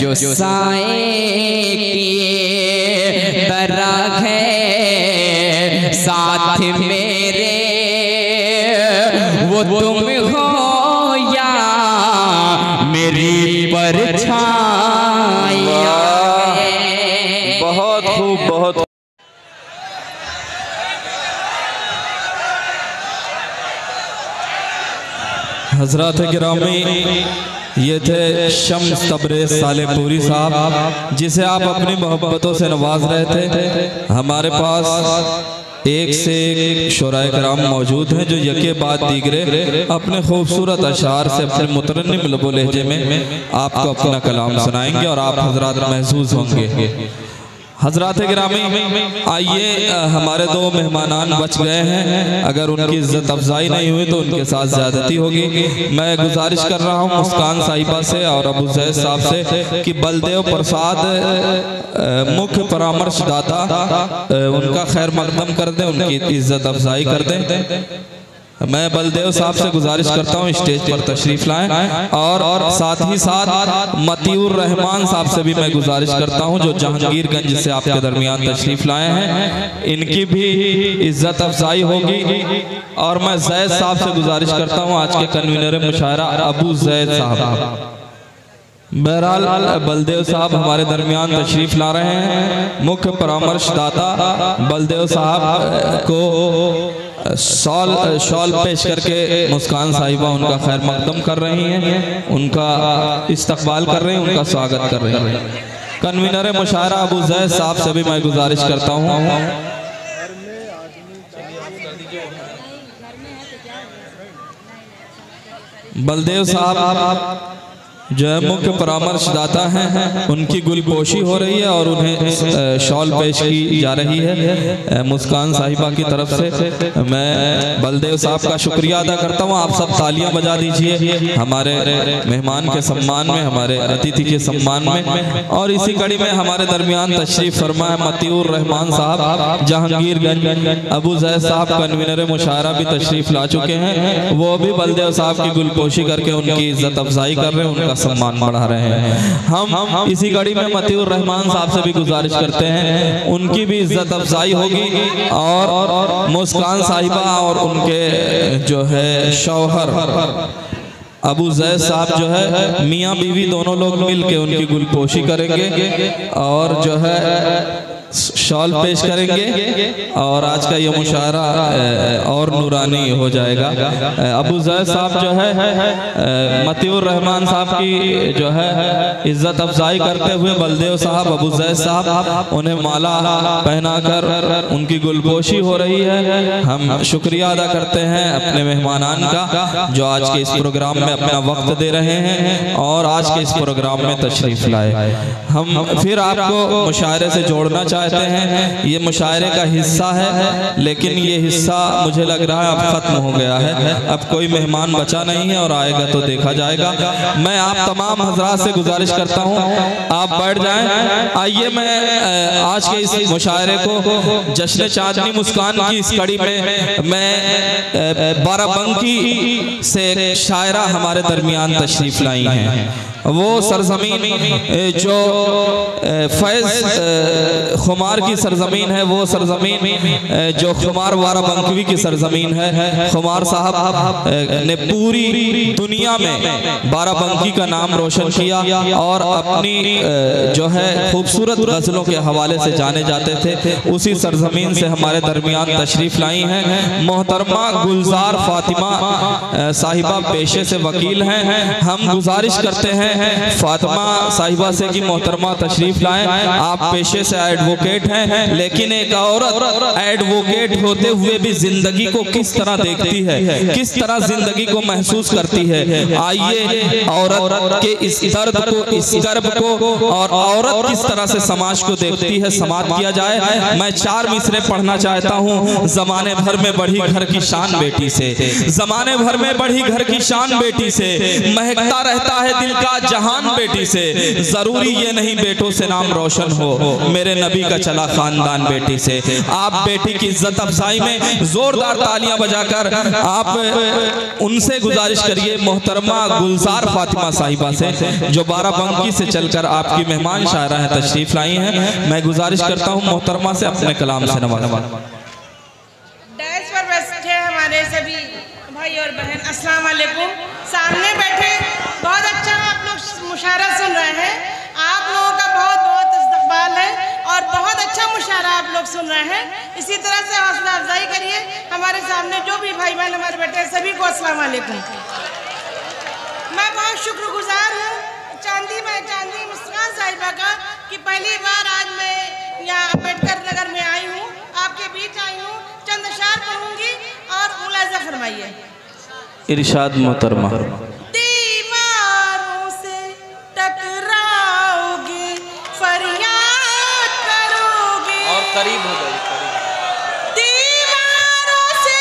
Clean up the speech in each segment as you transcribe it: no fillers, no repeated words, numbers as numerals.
जो साए किए दरख है साथ मेरे, वो तुम हो या मेरी परछाइयाँ। बहुत खूब, बहुत हजरात गिरामी, ये थे शम्स तबरेज़ सालेहपुरी साहब, जिसे आप अपनी मोहब्बतों से नवाज रहे थे। हमारे पास एक से एक शुराए कराम मौजूद हैं जो यके बाद दीगरे अपने खूबसूरत अशार से अपने मुतरन्निम लबो लहजे में आपको अपना कलाम सुनाएंगे और आप हजरात महसूस होंगे। हजरात गिरामी, आइए, हमारे दो मेहमानान बच गए हैं, अगर उनकी इज्जत अफजाई नहीं हुई तो उनके साथ ज्यादती होगी। मैं गुजारिश कर रहा हूँ मुस्कान साहिबा से और अबू जैद साहब से कि बलदेव प्रसाद मुख्य परामर्शदाता, उनका खैर मकदम कर दें, उनकी इज्जत अफजाई कर दें। मैं बलदेव साहब से गुजारिश करता हूँ स्टेज पर तशरीफ लाएं और साथ ही साथ मतीउर रहमान साहब से भी मैं गुजारिश करता हूँ जो जहांगीरगंज से आपके दरमियान तशरीफ लाए हैं, इनकी भी इज्जत अफजाई होगी। और मैं जैद साहब से गुजारिश करता हूँ आज के कन्वीनर मुशायरा अबू जैद साहब। बहरहाल बलदेव साहब हमारे दरमियान तशरीफ ला रहे हैं। मुख्य परामर्शदाता बलदेव साहब को शॉल पेश करके मुस्कान साहिबा उनका खैर मकदम कर रही हैं, उनका इस्तकबाल कर रहे हैं, उनका स्वागत कर रहे हैं। कन्वीनर मुशायरा अबू जैद साहब से भी मैं गुजारिश करता हूँ बलदेव साहब जो है मुख्य परामर्शदाता हैं, उनकी गुलपोशी हो रही है और उन्हें शॉल पेश की जा रही है मुस्कान साहिबा की तरफ से। मैं बलदेव साहब का शुक्रिया अदा करता हूँ। आप सब तालियां बजा दीजिए हमारे मेहमान के सम्मान में, हमारे अतिथि के सम्मान में। और इसी कड़ी में हमारे दरमियान तशरीफ फरमा है मतीउर रहमान साहब जहांगीरगंज। अबू जैद साहब कन्वीनर मुशायरा भी तशरीफ ला चुके हैं, वो भी बलदेव साहब की गुलपोशी करके उनकी इज्जत अफजाई कर रहे हैं, उनका सम्मान बढ़ा रहे हैं। हम इसी कड़ी में मतीउर रहमान साहब से भी गुजारिश करते हैं, उनकी भी इज्जत अफजाई होगी। और मुस्कान साहिबा और उनके जो है शौहर अबू जैद साहब जो है मियाँ बीवी दोनों लोग मिल के उनकी गुलपोशी करेंगे और जो है शॉल पेश करेंगे और आज का ये मुशायरा और नूरानी हो जाएगा। अबू जैद साहब जो है मतीउर रहमान साहब की जो है इज्जत अफजाई करते हुए बलदेव साहब, अबू जैद साहब उन्हें माला पहनाकर उनकी गुलपोशी हो रही है। हम शुक्रिया अदा करते हैं अपने मेहमानान का जो आज के इस प्रोग्राम में अपना वक्त दे रहे हैं और आज के इस प्रोग्राम में तशरीफ लाए। हम फिर आपको मुशायरे से जोड़ना चाहते हैं। ये मुशायरे का हिस्सा है, लेकिन ये हिस्सा मुझे लग रहा है अब खत्म हो गया है, अब कोई मेहमान बचा नहीं है और आएगा तो देखा जाएगा। मैं आप तमाम हजरात से गुजारिश करता हूँ आप बैठ जाएं। आइए, मैं आज के इस मुशायरे को जश्न चांदनी मुस्कान की इस कड़ी में मैं बाराबंकी से शायरा हमारे दरमियान तशरीफ लाई हैं। वो सरजमीन जो फैज खुमार की सरजमीन है, वो सरजमीन जो खुमार बाराबंकी की सरजमीन है। खुमार साहब ने पूरी दुनिया में बाराबंकी का नाम रोशन किया और अपनी जो है खूबसूरत गजलों के हवाले से जाने जाते थे। उसी सरजमीन से हमारे दरमियान तशरीफ लाई हैं मोहतरमा गुलजार फातिमा साहिबा, पेशे से वकील हैं। हम गुजारिश करते हैं फातिमा साहिबा से कि मोहतरमा तशरीफ लाएं। आप पेशे से एडवोकेट हैं, लेकिन एक औरत एडवोकेट होते हुए भी जिंदगी को किस तरह देखती है, किस तरह जिंदगी को महसूस करती है। आइए औरत के इस दर्द को, इस गर्व को और औरत किस तरह से समाज को देखती है समाप्त किया जाए। मैं 4 मिसरे पढ़ना चाहता हूँ। जमाने भर में बढ़ी घर की शान बेटी से, जमाने भर में बढ़ी घर की शान बेटी से, महकता रहता है दिल का जहान बेटी से, जरूरी ये नहीं बेटों से नाम रोशन हो, मेरे नबी का चला खानदान बेटी से। आप बेटी की इज्जत अफजाई में जोरदार तालियां बजाकर आप उनसे गुजारिश करिए मोहतरमा गुलजार फातिमा साहिबा से, जो बाराबंकी से चलकर आपकी मेहमान शायरा है तशरीफ लाई हैं। मैं गुजारिश करता हूं मोहतरमा से अपने कलाम से नवाज़ें। डैश पर बैठे हमारे सभी भाई और बहन, अस्सलाम वालेकुम। सामने बैठे बहुत अच्छा आप लोग मुशायरा सुन रहे हैं। आप लोगों का बहुत बहुत इस्तकबाल है और बहुत अच्छा मुशायरा आप लोग सुन रहे हैं। इसी तरह से हौसला अफजाई करिए। हमारे सामने जो भी भाई बहन हमारे बैठे हैं सभी को अस्सलाम वालेकुम। मैं बहुत शुक्रगुजार हूँ चांदी मुस्कान साहिबा का कि पहली बार आज मैं यहाँ अम्बेडकर नगर में आई हूँ, आपके बीच आई हूँ। चंद अशार पढ़ूंगी और मुलाजा फरमाइए। इरशाद मोहतरमा। दीवारों से टकराओगे, फरियाद करोगे। और करीब हो गई। दीवारों से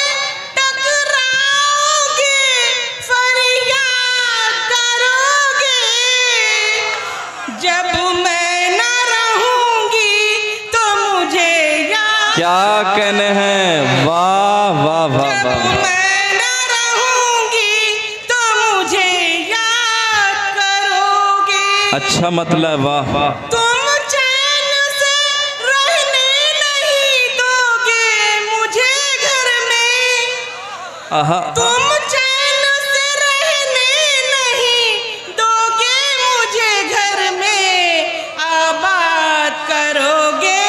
टकराओगे, फरियाद करोगे। जब मैं न रहूंगी तो मुझे याद, क्या कहने हैं, वाह वाह वाह वाह। मैं न रहूंगी तो मुझे याद करोगे। अच्छा मतलब, वाह वाह। तुम चैन से रहने नहीं दोगे मुझे घर में। आहा। तुम चैन से रहने नहीं दोगे मुझे घर में। आबाद करोगे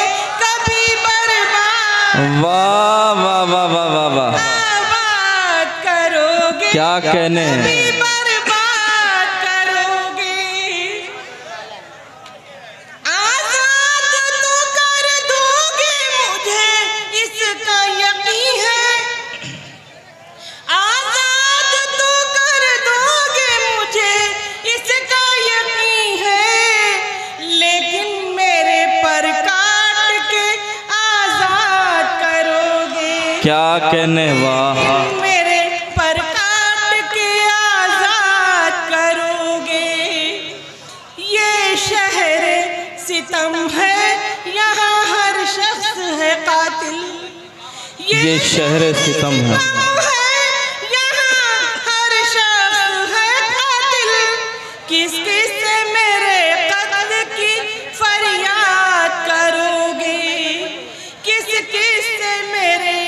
कभी बर्बाद, वाह वाह वाह वाह वाह वाह। आबाद करोगे क्या कहने हैं। कभी बर्बाद करोगे। आजाद तो कर दोगे मुझे इसका यकीन है। आजाद तो कर दोगे मुझे इसका यकीन है। लेकिन मेरे पर काट के आजाद करोगे। क्या कहने, वाह। मेरे पर काट के आजाद करोगे। ये शहर सितम है, यहाँ हर शख्स है कातिल। ये शहर सितम है, यहाँ हर शख्स है कातिल। किस किस से मेरे कत्ल की फरियाद करोगे। किस किस से मेरे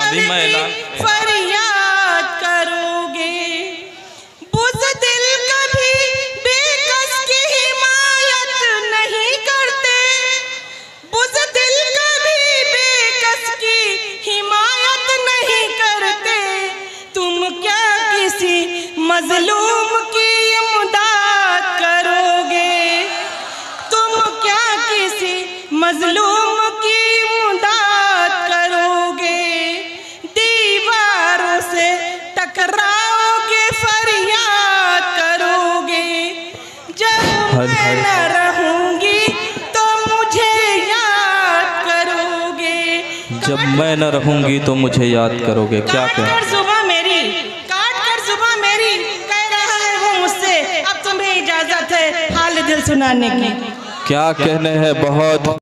अभी मैं ऐलान कत्ल की फरियाद करोगे। बुज़दिल कभी बेकस की हिमायत नहीं करते। बुज़दिल कभी बेकस की हिमायत नहीं करते। तुम क्या किसी मजलूम की इमदाद करोगे। तुम क्या किसी मजलूम की इमदाद करोगे। दीवारों से टकराओगे, फरियाद करोगे। जब मैं न रहूंगी तो मुझे याद करोगे। जब मैं न रहूंगी तो मुझे याद करोगे। क्या काट कहने, कर जुबां मेरी, काट कर जुबां मेरी, कह रहा है वो मुझसे। अब तुम्हें इजाजत है हाल दिल सुनाने की। क्या कहने हैं, बहुत